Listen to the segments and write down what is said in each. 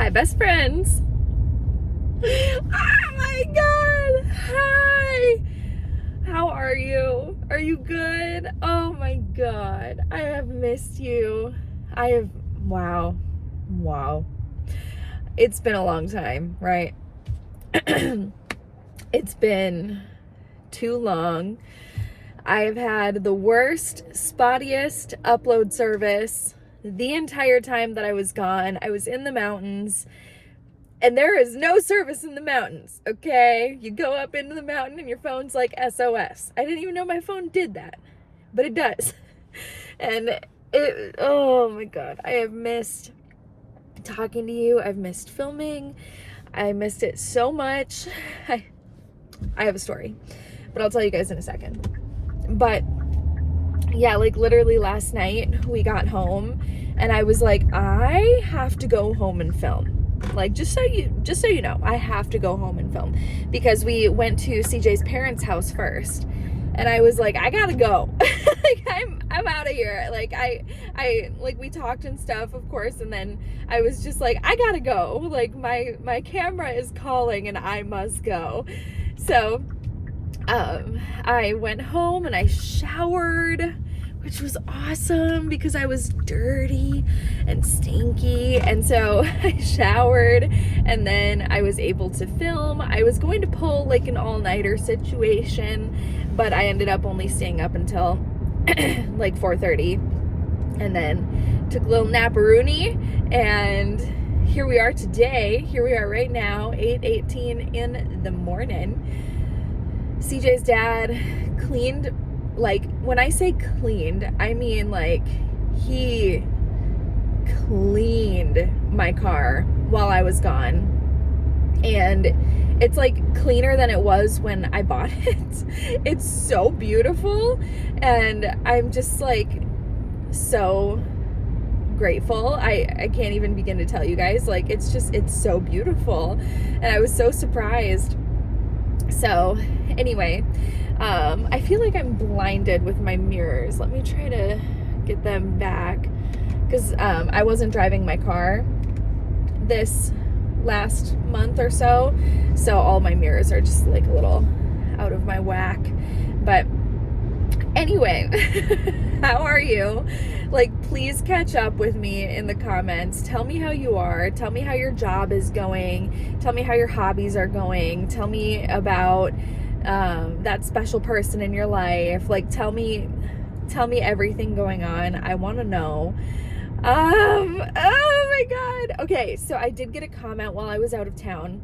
Hi, best friends. Oh my God. Hi. How are you? Are you good? Oh my God. I have missed you. Wow. It's been a long time, right? It's been too long. I have had the worst, spottiest upload service the entire time that I was gone. I was in the mountains, and there is no service in the mountains, okay? You go up into the mountain and your phone's like SOS. I didn't even know my phone did that, but it does. And oh my God, I have missed talking to you. I've missed filming. I missed it so much. I have a story, but I'll tell you guys in a second. But yeah, like literally last night we got home and I was like, I have to go home and film. Like, just so you know, I have to go home and film because we went to CJ's parents' house first. And I was like, I gotta go. Like, I'm out of here. Like, I like, we talked and stuff, of course, and then I was just like, I gotta go. Like, my camera is calling and I must go. So, I went home and I showered, which was awesome because I was dirty and stinky. And so I showered and then I was able to film. I was going to pull like an all-nighter situation, but I ended up only staying up until like 4:30 and then took a little naparoony, and here we are today. Here we are right now, 8:18 in the morning. CJ's dad cleaned, like, when I say cleaned, I mean like he cleaned my car while I was gone. And it's like cleaner than it was when I bought it. It's so beautiful. And I'm just like so grateful. I can't even begin to tell you guys. Like, it's so beautiful. And I was so surprised. So anyway, I feel like I'm blinded with my mirrors. Let me try to get them back because I wasn't driving my car this last month or so, so all my mirrors are just like a little out of my whack. But anyway, how are you? Like, please catch up with me in the comments. Tell me how you are. Tell me how your job is going. Tell me how your hobbies are going. Tell me about that special person in your life. Like, tell me everything going on. I want to know. Oh my God. Okay, so I did get a comment while I was out of town.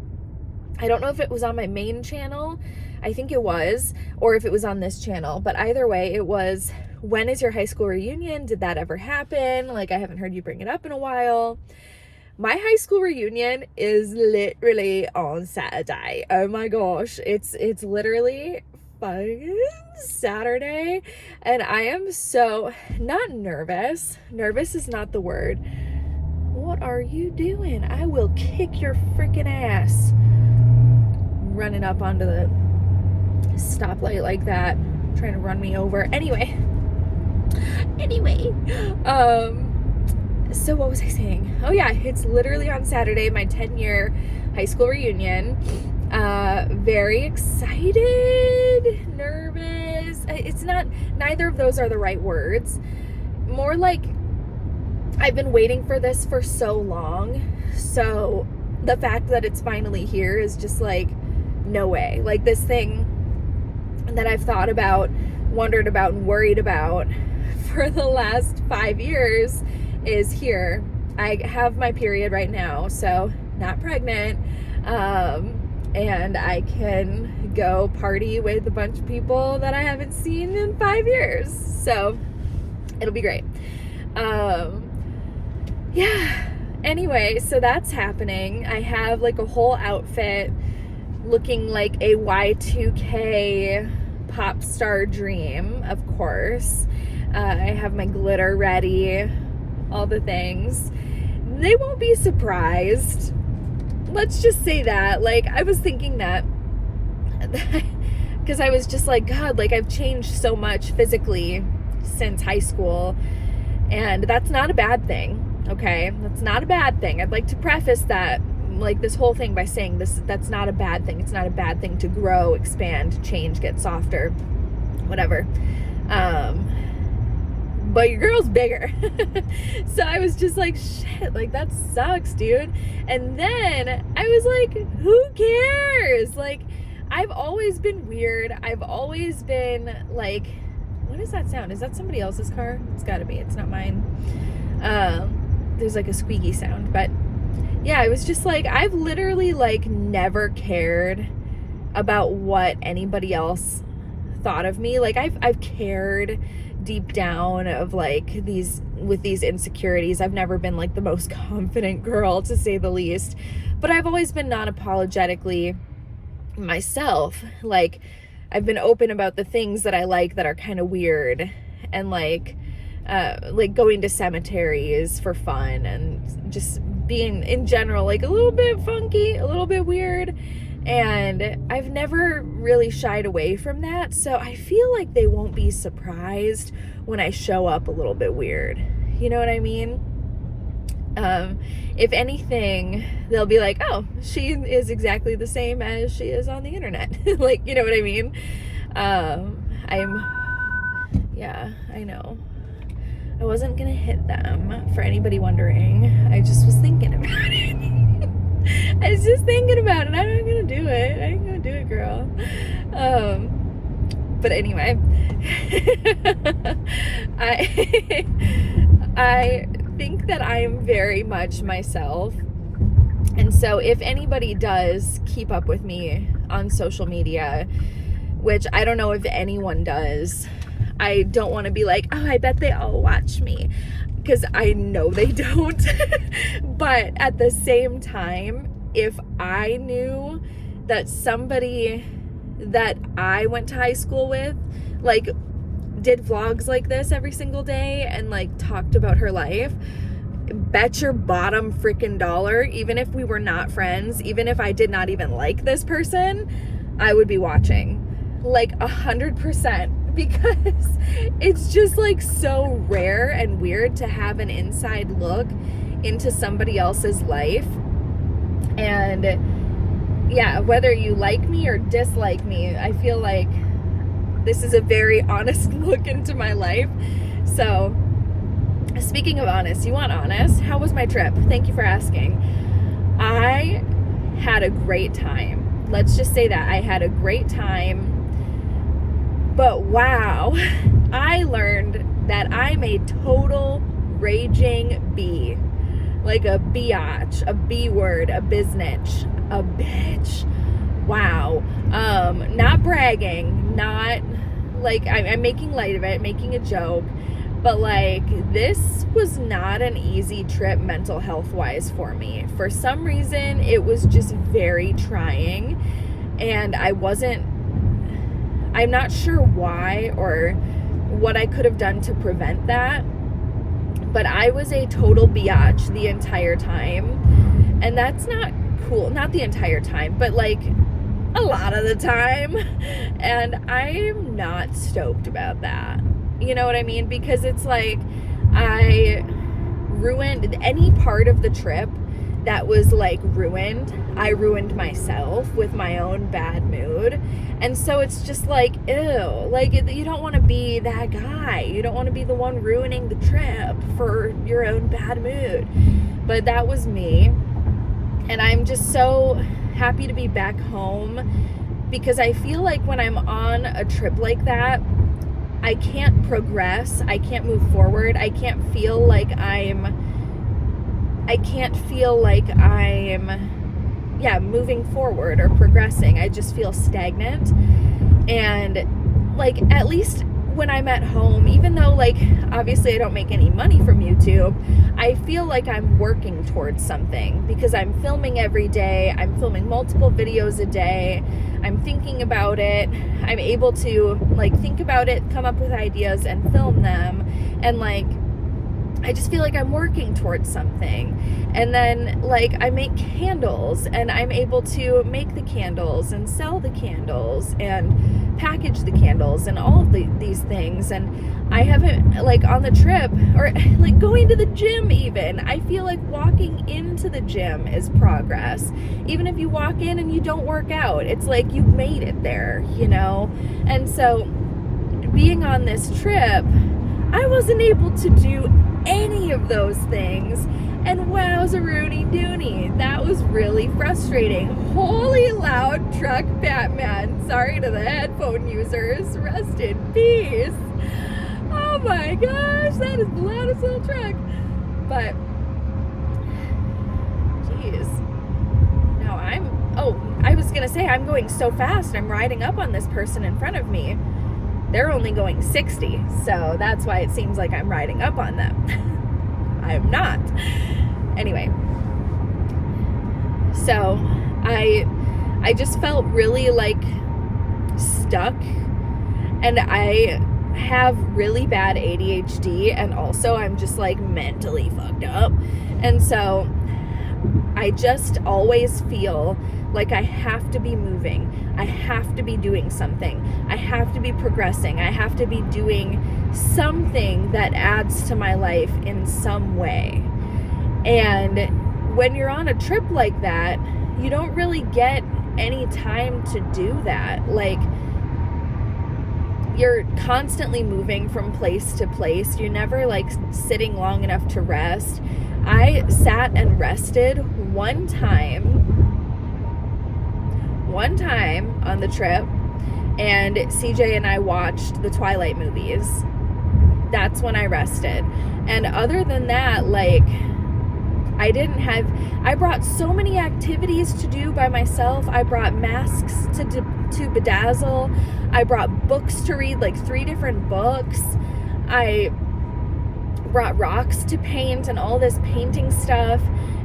I don't know if it was on my main channel. I think it was, or if it was on this channel, but either way, it was, when is your high school reunion? Did that ever happen? Like, I haven't heard you bring it up in a while. My high school reunion is literally on Saturday. Oh my gosh. It's literally fucking Saturday, and I am so not nervous. Nervous is not the word. What are you doing? I will kick your freaking ass. Running up onto the stoplight like that, trying to run me over. Anyway, so what was I saying? Oh yeah, it's literally on Saturday, my 10-year high school reunion. Very excited, nervous. It's not, neither of those are the right words. More like I've been waiting for this for so long. So the fact that it's finally here is just like, no way. Like, this thing that I've thought about, wondered about, and worried about for the last 5 years is here. I have my period right now, so not pregnant. And I can go party with a bunch of people that I haven't seen in 5 years. So it'll be great. Yeah. Anyway, so that's happening. I have like a whole outfit looking like a Y2K pop star dream, of course. I have my glitter ready, all the things. They won't be surprised. Let's just say that. Like, I was thinking that because I was just like, God, like, I've changed so much physically since high school, and that's not a bad thing. Okay, that's not a bad thing. I'd like to preface that, like, this whole thing by saying that's not a bad thing. It's not a bad thing to grow, expand, change, get softer, whatever. But your girl's bigger. So I was just like, shit, like, that sucks, dude. And then I was like, who cares? Like, I've always been weird. I've always been like, what is that sound? Is that somebody else's car? It's gotta be. It's not mine. There's like a squeaky sound. But yeah, it was just like, I've literally like never cared about what anybody else thought of me. Like, I've cared deep down of like these insecurities. I've never been like the most confident girl, to say the least, but I've always been non-apologetically myself. Like, I've been open about the things that I like that are kind of weird, and like going to cemeteries for fun, and just being in general like a little bit funky, a little bit weird. And I've never really shied away from that. So I feel like they won't be surprised when I show up a little bit weird. You know what I mean? If anything, they'll be like, oh, she is exactly the same as she is on the internet. Like, you know what I mean? Yeah, I know. I wasn't gonna hit them, for anybody wondering. I just was thinking about it. I was just thinking about it. I'm not gonna do it. I ain't gonna do it, girl. But anyway, I think that I am very much myself. And so if anybody does keep up with me on social media, which I don't know if anyone does, I don't want to be like, oh, I bet they all watch me, because I know they don't. But at the same time, if I knew that somebody that I went to high school with, like, did vlogs like this every single day and like talked about her life, bet your bottom freaking dollar, even if we were not friends, even if I did not even like this person, I would be watching, like 100%. Because it's just like so rare and weird to have an inside look into somebody else's life. And yeah, whether you like me or dislike me, I feel like this is a very honest look into my life. So speaking of honest, you want honest? How was my trip? Thank you for asking. I had a great time. Let's just say that I had a great time. But wow, I learned that I'm a total raging bee. Like a biatch, a B word, a biznitch, a bitch. Wow. Not bragging, not like I'm making light of it, making a joke. But like, this was not an easy trip mental health wise for me. For some reason, it was just very trying. And I'm not sure why or what I could have done to prevent that, but I was a total biatch the entire time, and that's not cool. Not the entire time, but like a lot of the time, and I'm not stoked about that. You know what I mean? Because it's like, I ruined any part of the trip that was like ruined. I ruined myself with my own bad mood. And so it's just like, ew, like, you don't want to be that guy. You don't want to be the one ruining the trip for your own bad mood. But that was me. And I'm just so happy to be back home, because I feel like when I'm on a trip like that, I can't progress. I can't move forward. I can't feel like I'm moving forward or progressing. I just feel stagnant. And like, at least when I'm at home, even though like obviously I don't make any money from YouTube, I feel like I'm working towards something, because I'm filming every day. I'm filming multiple videos a day. I'm thinking about it. I'm able to like think about it, come up with ideas and film them. And like, I just feel like I'm working towards something. And then like, I make candles, and I'm able to make the candles and sell the candles and package the candles and all of these things. And I haven't, like, on the trip, or like going to the gym even, I feel like walking into the gym is progress. Even if you walk in and you don't work out, it's like you made it there, you know? And so being on this trip, I wasn't able to do any of those things. And wowza-rooney dooney, that was really frustrating. Holy loud truck Batman. Sorry to the headphone users. Rest in peace. Oh my gosh, that is the loudest little truck. But, geez. No, I was gonna say, I'm going so fast, I'm riding up on this person in front of me. They're only going 60, so that's why it seems like I'm riding up on them. I'm not. Anyway, so I just felt really like stuck, and I have really bad ADHD, and also I'm just like mentally fucked up. And so I just always feel like I have to be moving. I have to be doing something. I have to be progressing. I have to be doing something that adds to my life in some way. And when you're on a trip like that, you don't really get any time to do that. Like, you're constantly moving from place to place. You're never like sitting long enough to rest. I sat and rested one time on the trip, and CJ and I watched the Twilight movies. That's when I rested. And other than that, like, I brought so many activities to do by myself. I brought masks to bedazzle. I brought books to read, like 3 different books. I brought rocks to paint and all this painting stuff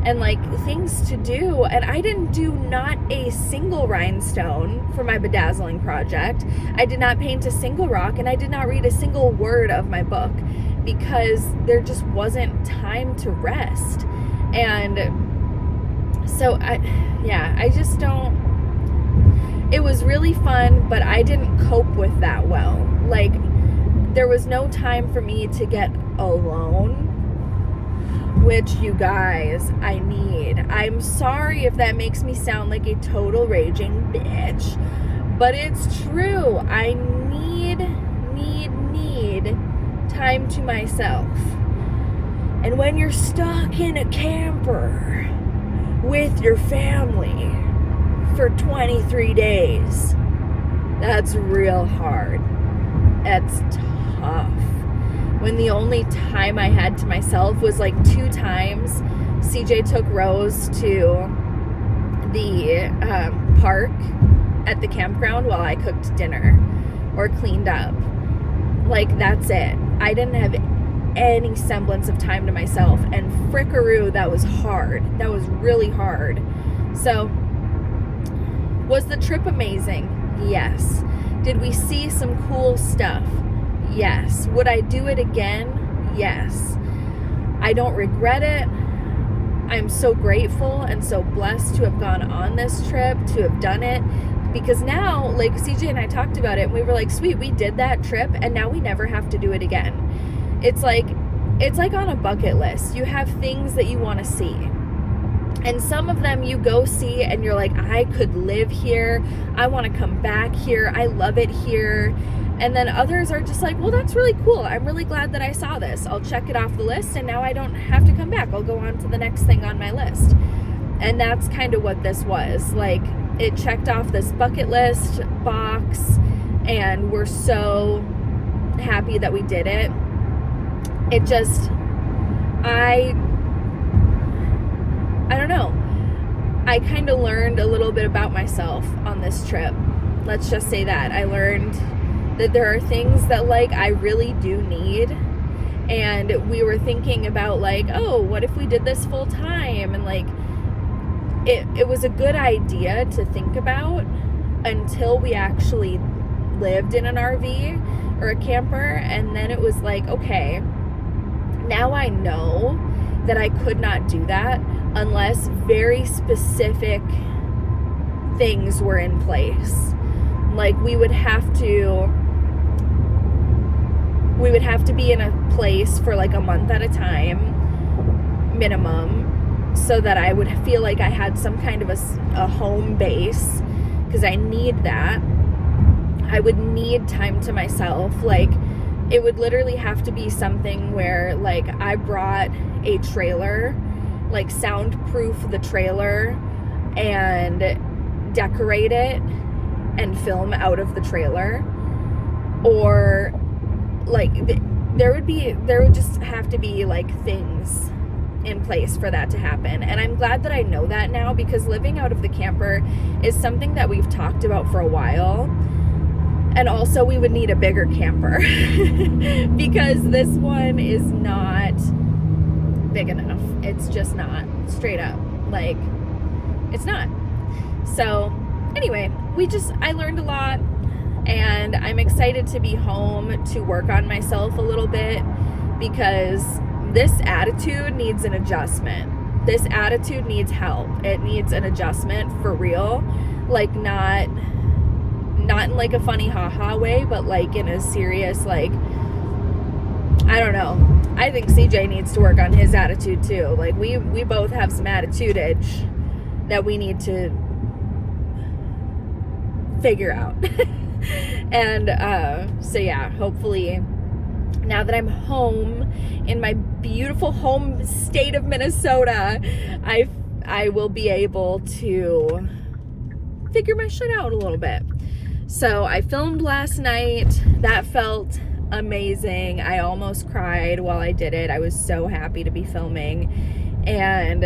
and like things to do. And I didn't do not a single rhinestone for my bedazzling project. I did not paint a single rock, and I did not read a single word of my book because there just wasn't time to rest. And so I just don't, it was really fun, but I didn't cope with that well. Like, there was no time for me to get alone, which, you guys, I need. I'm sorry if that makes me sound like a total raging bitch, but it's true. I need time to myself. And when you're stuck in a camper with your family for 23 days, that's real hard. That's tough. When the only time I had to myself was like 2 times. CJ took Rose to the park at the campground while I cooked dinner or cleaned up. Like, that's it. I didn't have any semblance of time to myself, and frickaroo, that was hard. That was really hard. So, was the trip amazing? Yes. Did we see some cool stuff? Yes. Would I do it again? Yes. I don't regret it. I'm so grateful and so blessed to have gone on this trip, to have done it, because now, like, CJ and I talked about it, and we were like, sweet, we did that trip, and now we never have to do it again. It's like on a bucket list. You have things that you want to see, and some of them you go see and you're like, I could live here. I want to come back here. I love it here. And then others are just like, well, that's really cool. I'm really glad that I saw this. I'll check it off the list, and now I don't have to come back. I'll go on to the next thing on my list. And that's kind of what this was. Like, it checked off this bucket list box, and we're so happy that we did it. It just, I don't know. I kind of learned a little bit about myself on this trip. Let's just say that. I learned that there are things that, like, I really do need. And we were thinking about, like, oh, what if we did this full time? And, like, it was a good idea to think about until we actually lived in an RV or a camper. And then it was like, okay, now I know that I could not do that unless very specific things were in place. Like, we would have to be in a place for like a month at a time minimum, so that I would feel like I had some kind of a home base, because I need that. I would need time to myself. Like, it would literally have to be something where, like, I brought a trailer, like soundproof the trailer and decorate it and film out of the trailer. Or like there would just have to be like things in place for that to happen. And I'm glad that I know that now, because living out of the camper is something that we've talked about for a while. And also, we would need a bigger camper because this one is not big enough. It's just not, straight up. Like, it's not. So anyway, I learned a lot, and I'm excited to be home to work on myself a little bit, because this attitude needs an adjustment. This attitude needs help. It needs an adjustment for real. Like, not in like a funny haha way, but like in a serious, like, I don't know. I think CJ needs to work on his attitude too. Like, we both have some attitude-age that we need to figure out. And so yeah, hopefully now that I'm home in my beautiful home state of Minnesota, I will be able to figure my shit out a little bit. So I filmed last night. That felt amazing. I almost cried while I did it. I was so happy to be filming. And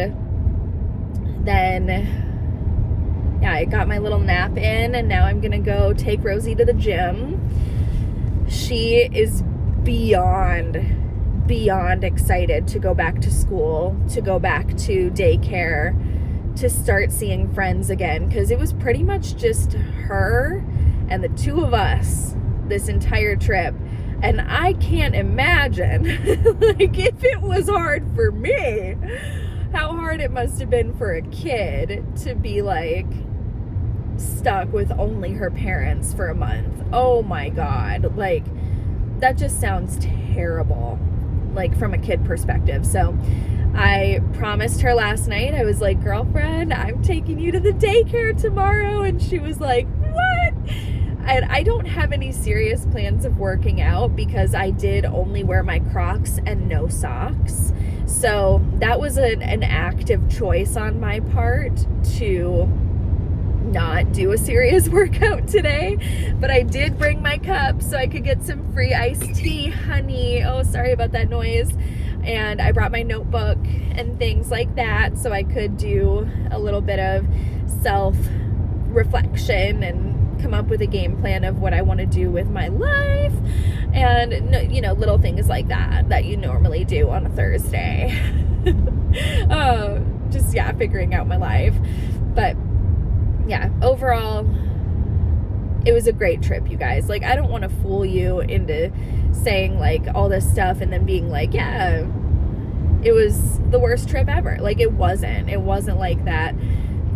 then, yeah, I got my little nap in, and now I'm gonna go take Rosie to the gym. She is beyond excited to go back to school, to go back to daycare, to start seeing friends again, because it was pretty much just her and the two of us this entire trip. And I can't imagine, like, if it was hard for me, how hard it must have been for a kid to be, like, stuck with only her parents for a month. Oh my God. Like, that just sounds terrible, like, from a kid perspective. So I promised her last night, I was like, girlfriend, I'm taking you to the daycare tomorrow. And she was like, what? And I don't have any serious plans of working out, because I did only wear my Crocs and no socks. So that was an active choice on my part to not do a serious workout today. But I did bring my cup so I could get some free iced tea, honey. Oh, sorry about that noise. And I brought my notebook and things like that so I could do a little bit of self-reflection and come up with a game plan of what I want to do with my life, and, you know, little things like that you normally do on a Thursday. Just, yeah, figuring out my life. But yeah, overall, it was a great trip, you guys. Like, I don't want to fool you into saying like all this stuff and then being like, yeah, it was the worst trip ever. Like, it wasn't like that.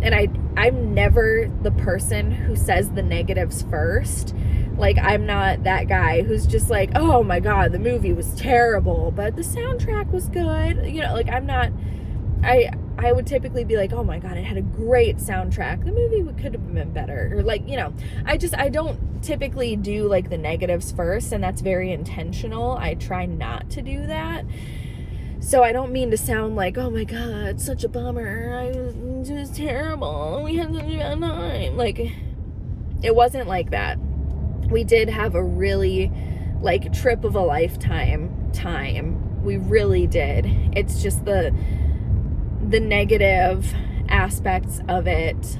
And I'm never the person who says the negatives first. Like, I'm not that guy who's just like, oh my God, the movie was terrible, but the soundtrack was good. You know, like, I'm not, I would typically be like, oh my God, it had a great soundtrack. The movie could have been better. Or like, you know, I don't typically do like the negatives first, and that's very intentional. I try not to do that. So I don't mean to sound like, oh my God, such a bummer. It was terrible. We had such a bad time. Like, it wasn't like that. We did have a really, like, trip of a lifetime time. We really did. It's just the negative aspects of it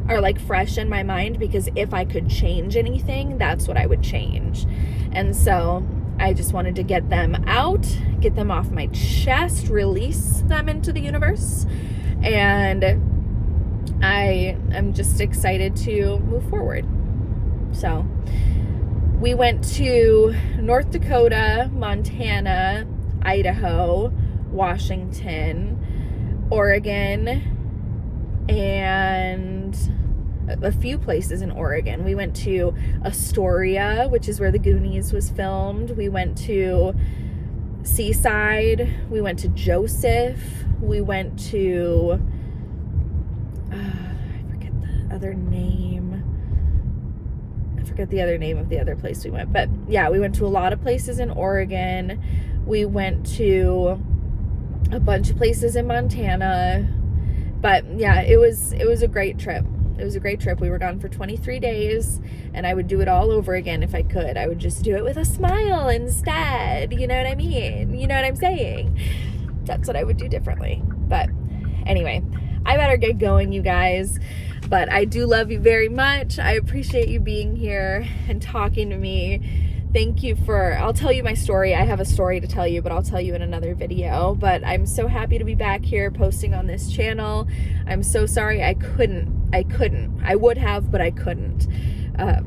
are like fresh in my mind, because if I could change anything, that's what I would change. And so I just wanted to get them out, get them off my chest, release them into the universe. And I am just excited to move forward. So we went to North Dakota, Montana, Idaho, Washington, Oregon, and a few places in Oregon. We went to Astoria, which is where the Goonies was filmed. We went to Seaside. We went to Joseph. We went to I forget the other name. I forget the other name of the other place we went. But yeah, we went to a lot of places in Oregon. We went to a bunch of places in Montana. But yeah, it was a great trip. It was a great trip. We were gone for 23 days, and I would do it all over again if I could. I would just do it with a smile instead. You know what I mean? You know what I'm saying? That's what I would do differently. But anyway, I better get going, you guys. But I do love you very much. I appreciate you being here and talking to me. Thank you I'll tell you my story. I have a story to tell you, but I'll tell you in another video. But I'm so happy to be back here posting on this channel. I'm so sorry I couldn't. I would have, but I couldn't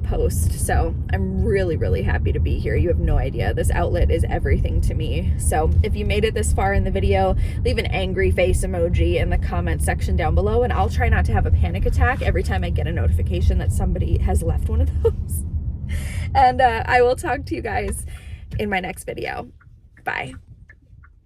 post. So I'm really, really happy to be here. You have no idea. This outlet is everything to me. So if you made it this far in the video, leave an angry face emoji in the comment section down below, and I'll try not to have a panic attack every time I get a notification that somebody has left one of those. And I will talk to you guys in my next video. Bye.